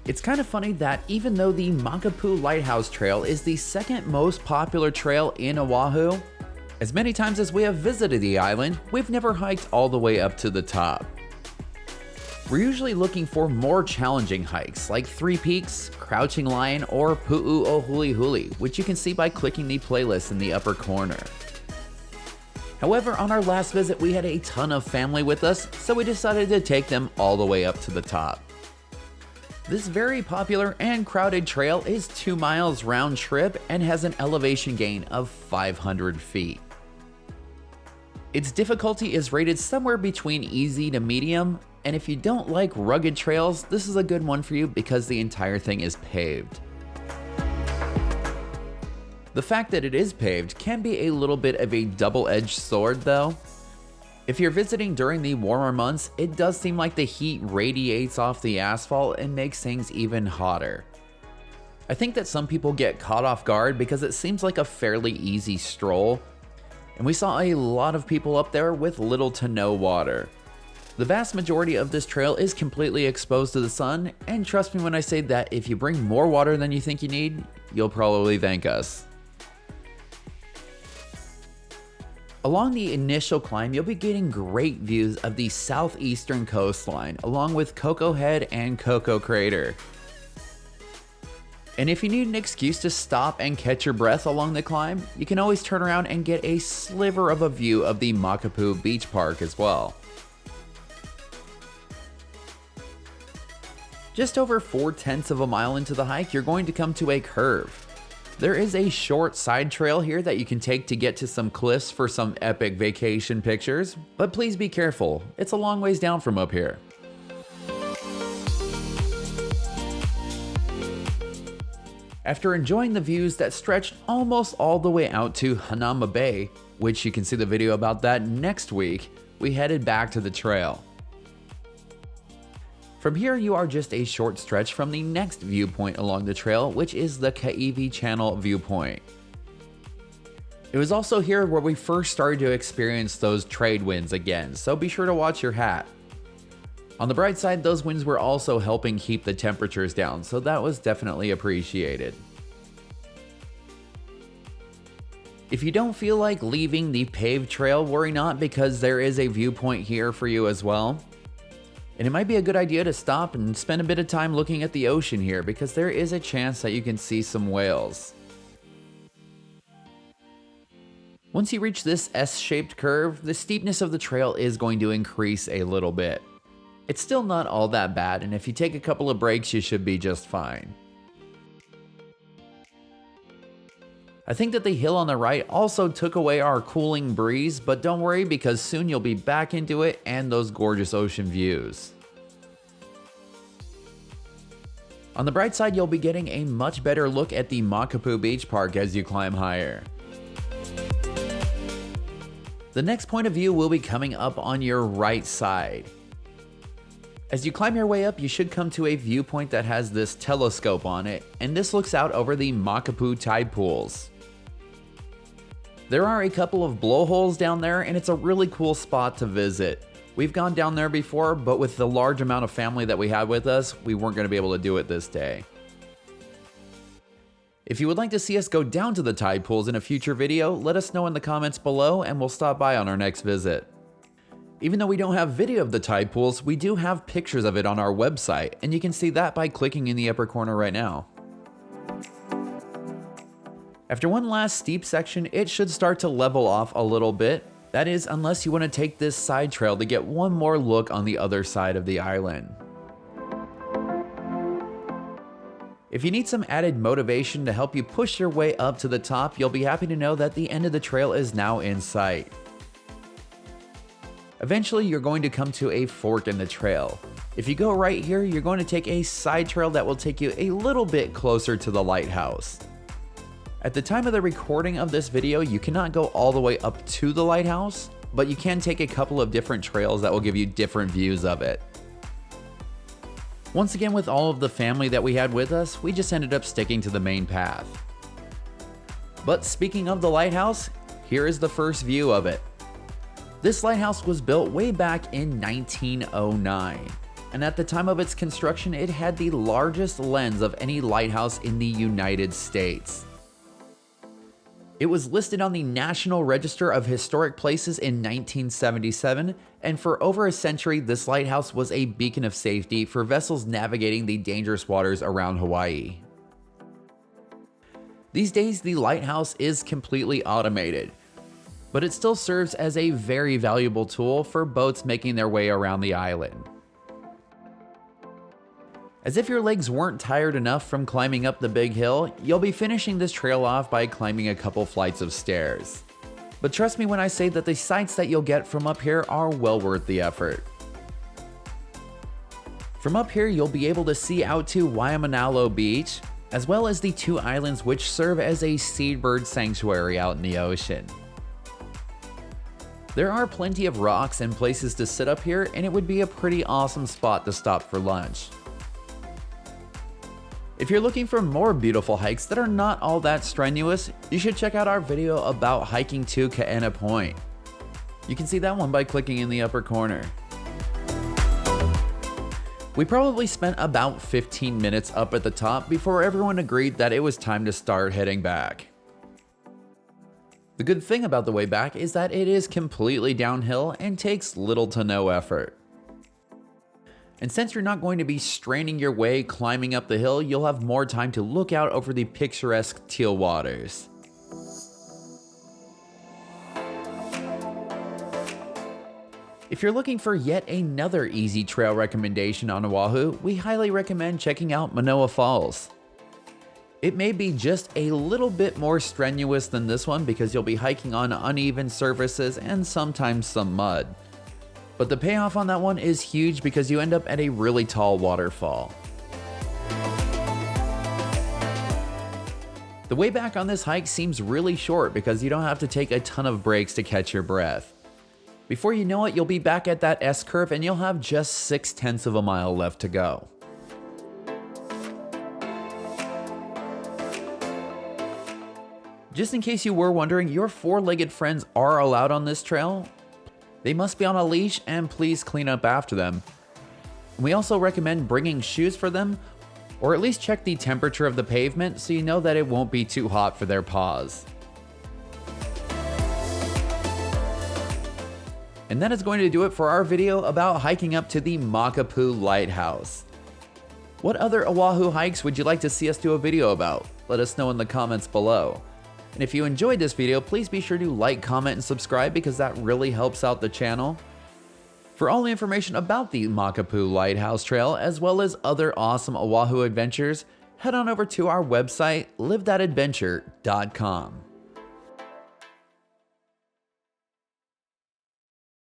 It's kind of funny that even though the Makapuu Lighthouse Trail is the second most popular trail in Oahu, as many times as we have visited the island, we've never hiked all the way up to the top. We're usually looking for more challenging hikes like Three Peaks, Crouching Lion, or Pu'uʻohulihuli, which you can see by clicking the playlist in the upper corner. However, on our last visit we had a ton of family with us, so we decided to take them all the way up to the top. This very popular and crowded trail is 2 miles round trip and has an elevation gain of 500 feet. Its difficulty is rated somewhere between easy to medium, and if you don't like rugged trails, this is a good one for you because the entire thing is paved. The fact that it is paved can be a little bit of a double-edged sword though. If you're visiting during the warmer months, it does seem like the heat radiates off the asphalt and makes things even hotter. I think that some people get caught off guard because it seems like a fairly easy stroll, and we saw a lot of people up there with little to no water. The vast majority of this trail is completely exposed to the sun, and trust me when I say that if you bring more water than you think you need, you'll probably thank us. Along the initial climb, you'll be getting great views of the southeastern coastline, along with Coco Head and Coco Crater. And if you need an excuse to stop and catch your breath along the climb, you can always turn around and get a sliver of a view of the Makapuu Beach Park as well. Just over 4/10 of a mile into the hike, you're going to come to a curve. There is a short side trail here that you can take to get to some cliffs for some epic vacation pictures, but please be careful, it's a long ways down from up here. After enjoying the views that stretched almost all the way out to Hanauma Bay, which you can see the video about that next week, we headed back to the trail. From here, you are just a short stretch from the next viewpoint along the trail, which is the Kaiwi Channel viewpoint. It was also here where we first started to experience those trade winds again, so be sure to watch your hat. On the bright side, those winds were also helping keep the temperatures down, so that was definitely appreciated. If you don't feel like leaving the paved trail, worry not, because there is a viewpoint here for you as well. And it might be a good idea to stop and spend a bit of time looking at the ocean here, because there is a chance that you can see some whales. Once you reach this S-shaped curve, the steepness of the trail is going to increase a little bit. It's still not all that bad, and if you take a couple of breaks, you should be just fine. I think that the hill on the right also took away our cooling breeze, but don't worry because soon you'll be back into it and those gorgeous ocean views. On the bright side, you'll be getting a much better look at the Makapuu Beach Park as you climb higher. The next point of view will be coming up on your right side. As you climb your way up, you should come to a viewpoint that has this telescope on it, and this looks out over the Makapuu tide pools. There are a couple of blowholes down there, and it's a really cool spot to visit. We've gone down there before, but with the large amount of family that we had with us, we weren't going to be able to do it this day. If you would like to see us go down to the tide pools in a future video, let us know in the comments below and we'll stop by on our next visit. Even though we don't have video of the tide pools, we do have pictures of it on our website, and you can see that by clicking in the upper corner right now. After one last steep section, it should start to level off a little bit. That is, unless you want to take this side trail to get one more look on the other side of the island. If you need some added motivation to help you push your way up to the top, you'll be happy to know that the end of the trail is now in sight. Eventually, you're going to come to a fork in the trail. If you go right here, you're going to take a side trail that will take you a little bit closer to the lighthouse. At the time of the recording of this video, you cannot go all the way up to the lighthouse, but you can take a couple of different trails that will give you different views of it. Once again, with all of the family that we had with us, we just ended up sticking to the main path. But speaking of the lighthouse, here is the first view of it. This lighthouse was built way back in 1909. and at the time of its construction, it had the largest lens of any lighthouse in the United States. It was listed on the National Register of Historic Places in 1977, and for over a century, this lighthouse was a beacon of safety for vessels navigating the dangerous waters around Hawaii. These days, the lighthouse is completely automated, but it still serves as a very valuable tool for boats making their way around the island. As if your legs weren't tired enough from climbing up the big hill, you'll be finishing this trail off by climbing a couple flights of stairs. But trust me when I say that the sights that you'll get from up here are well worth the effort. From up here, you'll be able to see out to Waimanalo Beach, as well as the two islands which serve as a seabird sanctuary out in the ocean. There are plenty of rocks and places to sit up here, and it would be a pretty awesome spot to stop for lunch. If you're looking for more beautiful hikes that are not all that strenuous, you should check out our video about hiking to Kaena Point. You can see that one by clicking in the upper corner. We probably spent about 15 minutes up at the top before everyone agreed that it was time to start heading back. The good thing about the way back is that it is completely downhill and takes little to no effort. And since you're not going to be straining your way climbing up the hill, you'll have more time to look out over the picturesque teal waters. If you're looking for yet another easy trail recommendation on Oahu, we highly recommend checking out Manoa Falls. It may be just a little bit more strenuous than this one because you'll be hiking on uneven surfaces and sometimes some mud. But the payoff on that one is huge because you end up at a really tall waterfall. The way back on this hike seems really short because you don't have to take a ton of breaks to catch your breath. Before you know it, you'll be back at that S-curve and you'll have just 0.6 of a mile left to go. Just in case you were wondering, your four-legged friends are allowed on this trail. They must be on a leash and please clean up after them. We also recommend bringing shoes for them, or at least check the temperature of the pavement so you know that it won't be too hot for their paws. And that is going to do it for our video about hiking up to the Makapuu Lighthouse. What other Oahu hikes would you like to see us do a video about? Let us know in the comments below. And if you enjoyed this video, please be sure to like, comment, and subscribe because that really helps out the channel. For all the information about the Makapuu Lighthouse Trail, as well as other awesome Oahu adventures, head on over to our website, 𝐿𝑖𝐍𝐅𝐻.com.